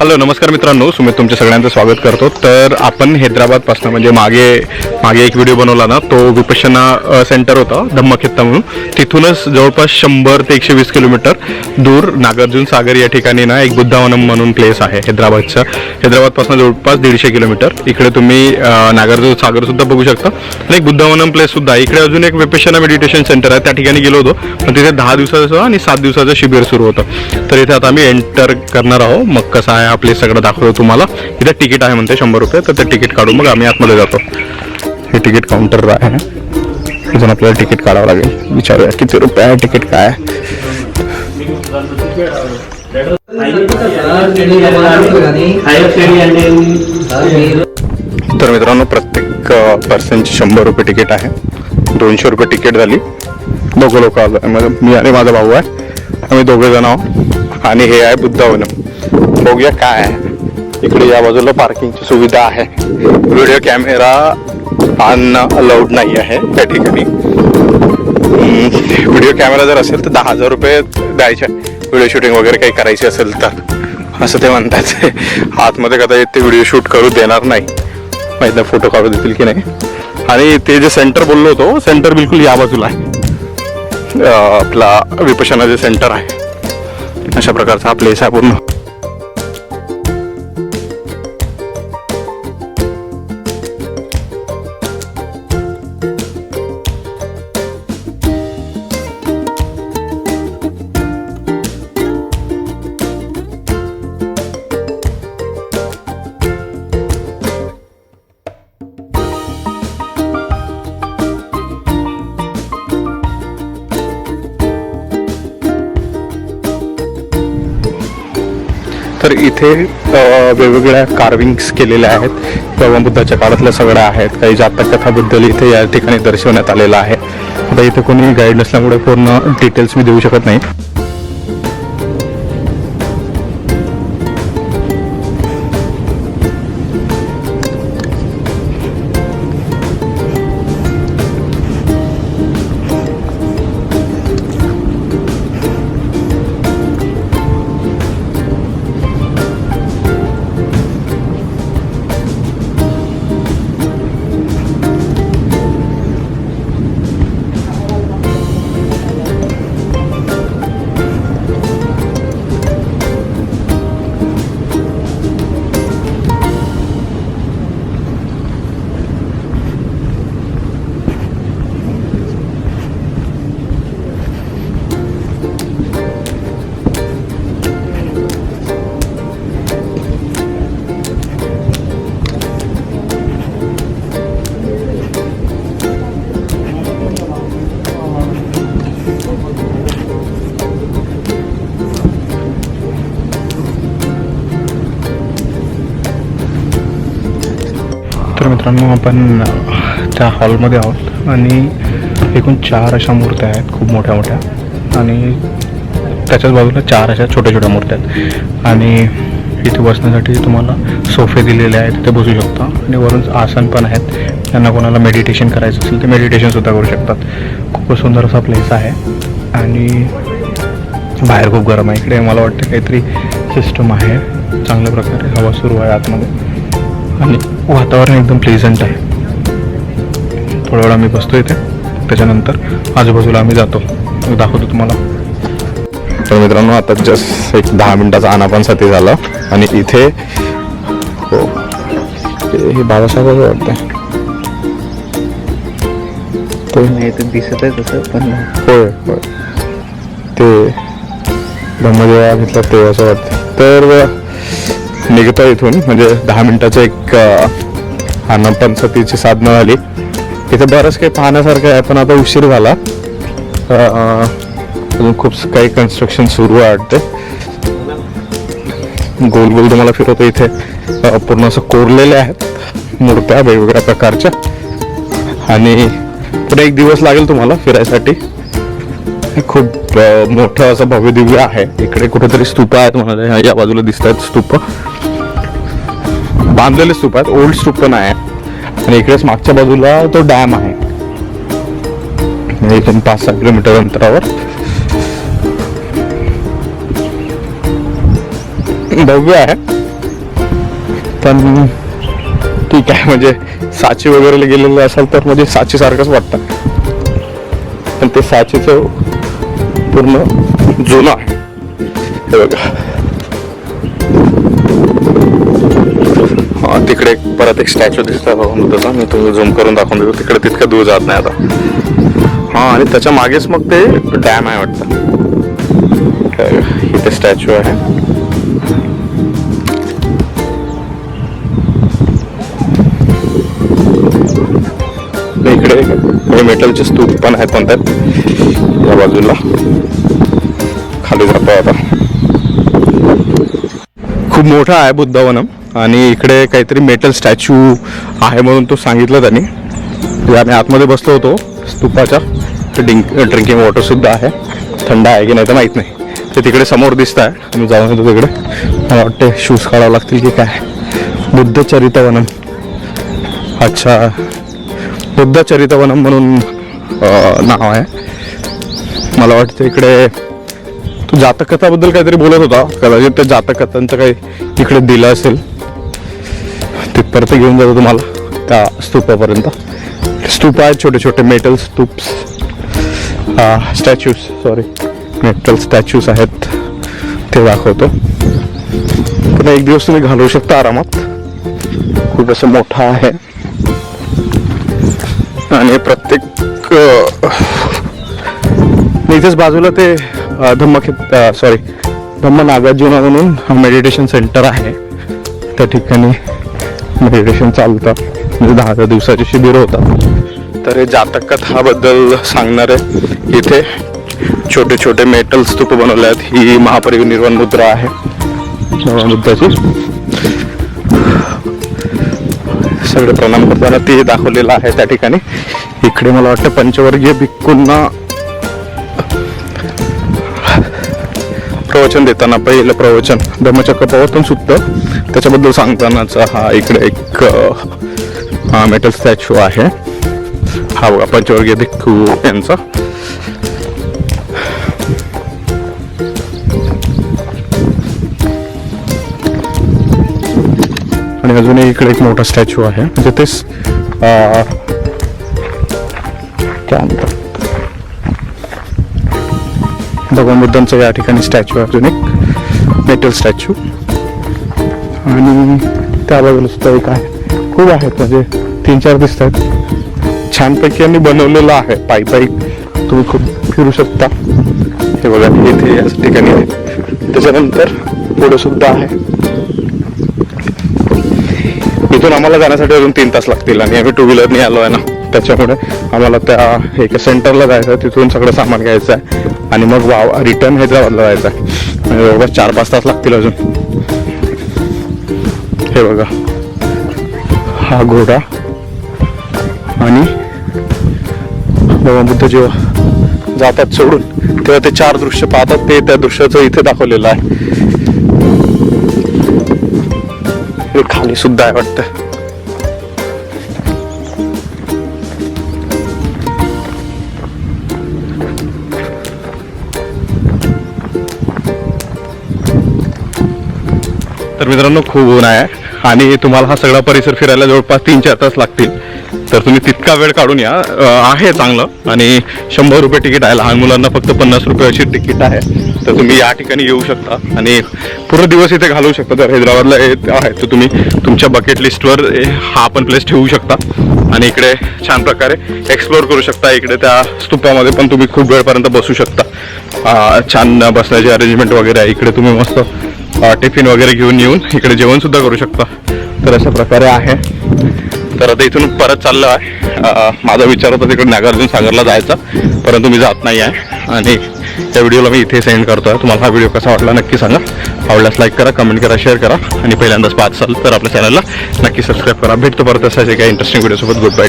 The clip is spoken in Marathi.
हॅलो नमस्कार मित्रांनो, सुमित तुमच्या सगळ्यांचं स्वागत करतो. तर आपण हैदराबादपासून म्हणजे मागे एक व्हिडिओ बनवला ना, तो विपश्यना सेंटर होता धम्मखेत्ता म्हणून. तिथूनच जवळपास 100 ते 120 किलोमीटर दूर नागार्जुन सागर या ठिकाणी ना एक बुद्धावनम म्हणून प्लेस आहे हैदराबादपासून जवळपास 150 किलोमीटर. इकडे तुम्ही नागार्जुन सागर सुद्धा बघू शकता आणि एक बुद्धावनम प्लेस सुद्धा. इकडे अजून एक विपश्यना मेडिटेशन सेंटर आहे, त्या ठिकाणी गेलो होतो. पण तिथे 10 दिवसाचं आणि 7 दिवसाचं शिबिर सुरू होतं. तर इथे आता आम्ही एंटर करणार आहोत. मग कसं आहे हा प्लेस सगळं दाखवतो तुम्हाला. इथे तिकीट आहे म्हणते 100 रुपये, तर ते तिकीट काढून मग आम्ही आतमध्ये जातो. हे तिकीट काउंटर आहे, इथून आपल्याला तिकीट काढावं लागेल. विचारूया किती रुपये आहे तिकीट, काय. तर मित्रांनो, प्रत्येक पर्सनची 100 रुपये तिकीट आहे. 200 रुपये तिकीट झाली. दोघं लोक आलो, मी आणि माझा भाऊ आहे, आम्ही दोघे जण आहोत. आणि हे आहे बुद्धावनम. बघूया काय आहे. इकडे या बाजूला पार्किंगची सुविधा आहे. व्हिडिओ कॅमेरा आणणं अलाउड नाही आहे त्या ठिकाणी. व्हिडिओ कॅमेरा जर असेल तर 10,000 रुपये द्यायचे, व्हिडिओ शूटिंग वगैरे काही करायची असेल तर, असं ते म्हणतात. आतमध्ये कदाचित ते व्हिडिओ शूट करू देणार नाही, माहीत नाही फोटो काढू देतील की नाही. आणि ते जे सेंटर बोललो होतो, सेंटर बिलकुल या बाजूला आहे. आपला विपश्यना जे सेंटर आहे अशा प्रकारचा हा प्लेस आहे पूर्ण. तर इथे वेगवेगळ्या कार्विंग्स केलेल्या आहेत. भगवान बुद्धाच्या काळातल्या सगळ्या आहेत. काही जातक कथाबद्दल इथे या ठिकाणी दर्शवण्यात आलेलं आहे. आता इथे कोणी गाईड नसल्यामुळे पूर्ण डिटेल्स मी देऊ शकत नाही. तर मित्रांनो, आपण त्या हॉलमध्ये आहोत आणि एकूण 4 अशा मूर्त्या आहेत, खूप मोठ्या मोठ्या. आणि त्याच्याच बाजूला 4 अशा छोट्या छोट्या मूर्त्या आहेत. आणि इथे बसण्यासाठी तुम्हाला सोफे दिलेले आहेत, तिथे बसू शकता. आणि वरून आसन पण आहेत. त्यांना कोणाला मेडिटेशन करायचं असेल तर मेडिटेशनसुद्धा करू शकतात. खूपच सुंदर असा प्लेस आहे. आणि बाहेर खूप गरम आहे. इकडे मला वाटतं काहीतरी सिस्टम आहे, चांगल्या प्रकारे हवा सुरू आहे आतमध्ये. आणि वातावरण एकदम प्लेझंट आहे. थोडा वेळ आम्ही बसतो इथे, त्याच्यानंतर आजूबाजूला आम्ही जातो, दाखवतो तुम्हाला. तर मित्रांनो, आता जस्ट एक 10 मिनिटाचा आनापानसाठी झाला. आणि इथे हो, हे बाबासाहेब वाटतं ते दिसत आहे तसं, पण होय होय, ते ब्रह्मदेवा घेतला ते असं वाटतं. तर निघतो इथून, म्हणजे 10 मिनिटाचं एक आनापानसतीची साधनं झाली. इथे बरंच काही पाहण्यासारखं आहे, पण आता उशीर झाला. अजून खूप काही कन्स्ट्रक्शन सुरू आहे वाटते. गोल गोल तुम्हाला फिरवतो. इथे पूर्ण असं कोरलेल्या आहेत मूर्त्या वेगवेगळ्या प्रकारच्या. आणि पुढे 1 दिवस लागेल तुम्हाला फिरायसाठी. खूप मोठं असं भव्य दिव्य आहे. इकडे कुठेतरी स्तूप आहेत, मला या बाजूला दिसत आहेत स्तूप, बांधलेले स्तूप आहेत, ओल्ड स्तूप पण आहे. आणि इकडेच मागच्या बाजूला तो डॅम आहे. इथून 5-6 किलोमीटर अंतरावर भव्य आहे. पण ठीक आहे, म्हणजे साची वगैरे गेलेलं असाल तर म्हणजे साचीसारखंच वाटतं, पण ते साचीचं पूर्ण जुनं आहे. हे बघा, तिकडे परत एक स्टॅच्यू दिसतात बुद्धाचा, मी तुम्ही झूम करून दाखवून देतो. तिकडे तितकं दूर जात नाही आता. आणि त्याच्या मागेच मग ते डॅम आहे वाटतं. इथे स्टॅच्यू आहे. इकडे मेटलचे स्तूप पण आहेत म्हणतात. या बाजूला खाली जातो आता. खूप मोठा आहे बुद्धवनम आणि इकडे काहीतरी मेटल स्टॅच्यू आहे म्हणून तो सांगितलं त्यांनी. आम्ही आतमध्ये बसलो होतो स्तूपाच्या. ड्रिंकिंग वॉटर सुद्धा आहे. थंड आहे की नाही तर माहीत नाही. ते तिकडे समोर दिसत आहे. मी जाऊन होतो तिकडे. मला वाटते शूज काढावं लागतील की काय. बुद्धचरितवनम, अच्छा बुद्धचरितवनम म्हणून नाव आहे. मला वाटतं इकडे तो जातककथाबद्दल काहीतरी बोलत होता. कदाचित त्या जातककथांचं काही इकडे दिलं असेल. तिथपर्यंत घेऊन जातो तुम्हाला त्या स्तूपापर्यंत. स्तूप आहेत छोटे छोटे metal stupas, statues, sorry metal statues आहेत ते दाखवतो. पण एक दिवस तुम्ही घालवू शकता आरामात. खूप असं मोठा आहे आणि प्रत्येक इथेच बाजूला ते धम्म नागार्जुना म्हणून मेडिटेशन सेंटर आहे. त्या ठिकाणी मेडिटेशन चालतं, म्हणजे 10 दिवसाचे शिबिर होतात. तर हे जातक कथाबद्दल सांगणारे इथे छोटे छोटे मेटल स्तूप बनवले आहेत. ही महापरिनिर्वाण मुद्रा आहे बुद्धाची. सगळे प्रणाम करताना ते दाखवलेलं आहे त्या ठिकाणी. इकडे मला वाटतं पंचवर्गीय भिक्खूंना प्रवचन देताना पहिलं प्रवचन धम्मचक्र प्रवर्तन सूत्र त्याच्याबद्दल सांगतानाचा हा इकडे एक मेटल स्टॅच्यू आहे. हा बघा पंचवर्गीय भिक्खू यांचा. आणि अजूनही इकडे एक मोठा स्टॅच्यू आहे. म्हणजे तेच काय म्हणतात भगवान बुद्धांचा या ठिकाणी स्टॅच्यू आहे. अजून एक मेटल स्टॅच्यू. आणि त्या बाजूला सुद्धा एक आहे. खूप आहेत, म्हणजे 3-4 दिसत आहेत. छानपैकी यांनी बनवलेलं आहे. पायी तुम्ही खूप फिरू शकता. हे बघा इथे या ठिकाणी आहे. त्याच्यानंतर पुढे सुद्धा आहे. इथून आम्हाला जाण्यासाठी अजून 3 तास लागतील आणि आम्ही 2 व्हीलरनी आलो आहे ना, त्याच्यामुळे आम्हाला त्या एका सेंटरला जायचं आहे. तिथून सगळं सामान घ्यायचं आहे आणि मग रिटर्न हैदराबादला जायचं आहे. म्हणजे जवळपास 4-5 तास लागतील अजून. हे बघा हा घोडा. आणि भगवान बुद्ध जेव्हा जातात सोडून तेव्हा ते 4 दृश्य पाहतात. ते त्या दृश्याचं इथे दाखवलेलं आहे. हे खाली सुद्धा आहे वाटतं. तर मित्रांनो खूप ऊन आहे आणि तुम्हाला हा सगळा परिसर फिरायला जवळपास 3-4 तास लागतील. तर तुम्ही तितका वेळ काढून या. आहे चांगलं आणि 100 रुपये तिकीट आहे. लहान मुलांना फक्त 50 रुपये अशी तिकीट आहे. तर तुम्ही या ठिकाणी येऊ शकता आणि पूर्ण दिवस इथे घालवू शकता. जर हैदराबादला येत आहे तर तुम्ही तुमच्या बकेट लिस्टवर हा पण प्लेस ठेवू शकता आणि इकडे छान प्रकारे एक्सप्लोअर करू शकता. इकडे त्या स्तूपामध्ये पण तुम्ही खूप वेळपर्यंत बसू शकता. छान बसण्याची अरेंजमेंट वगैरे आहे. इकडे तुम्ही मस्त टिफिन वगैरे घेऊन येऊन इकडे जेवण सुद्धा करू शकता. तर अशा प्रकारे आहे. तर आता इथून परत चाललो आहे. माझा विचार होता तिकडे नागार्जुन सागरला जायचा, परंतु मी जात नाही आहे आणि या व्हिडिओला मी इथे सेंड करतो आहे. तुम्हाला हा व्हिडिओ कसा वाटला नक्की सांगा. आवडल्यास लाईक करा, कमेंट करा, शेअर करा आणि पहिल्यांदाच पाहत असाल तर आपल्या चॅनलला नक्की सबस्क्राईब करा. भेटतो परत असायचे काही इंटरेस्टिंग व्हिडिओसोबत. Good bye.